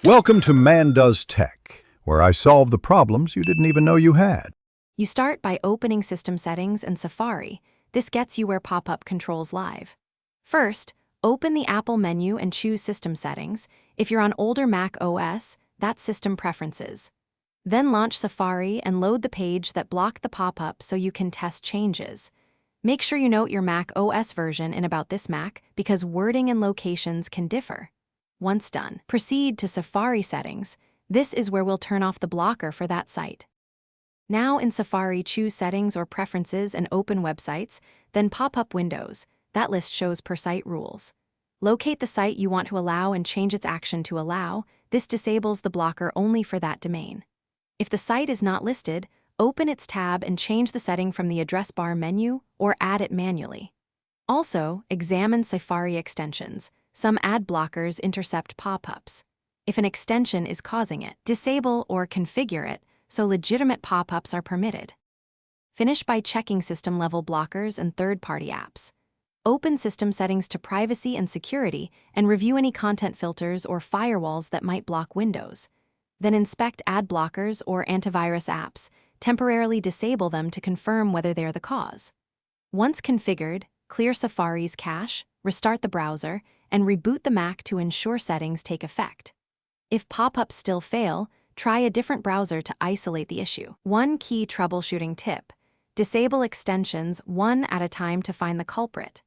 Welcome to Man Does Tech, where I solve the problems you didn't even know you had. You start by opening System Settings and Safari. This gets you where pop-up controls live. First, open the Apple menu and choose System Settings. If you're on older Mac OS, that's System Preferences. Then launch Safari and load the page that blocked the pop-up so you can test changes. Make sure you note your Mac OS version in About This Mac because wording and locations can differ. Once done, proceed to Safari Settings. This is where we'll turn off the blocker for that site. Now in Safari, choose Settings or Preferences and open Websites, then pop-up Windows. That list shows per site rules. Locate the site you want to allow and change its action to Allow. This disables the blocker only for that domain. If the site is not listed, open its tab and change the setting from the address bar menu or add it manually. Also, examine Safari extensions. Some ad blockers intercept pop-ups. If an extension is causing it, disable or configure it so legitimate pop-ups are permitted. Finish by checking system-level blockers and third-party apps. Open System Settings to Privacy and Security and review any content filters or firewalls that might block Windows. Then inspect ad blockers or antivirus apps. Temporarily disable them to confirm whether they're the cause. Once configured, clear Safari's cache, restart the browser, and reboot the Mac to ensure settings take effect. If pop-ups still fail, try a different browser to isolate the issue. One key troubleshooting tip: disable extensions one at a time to find the culprit.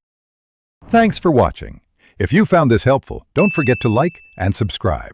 Thanks for watching. If you found this helpful, don't forget to like and subscribe.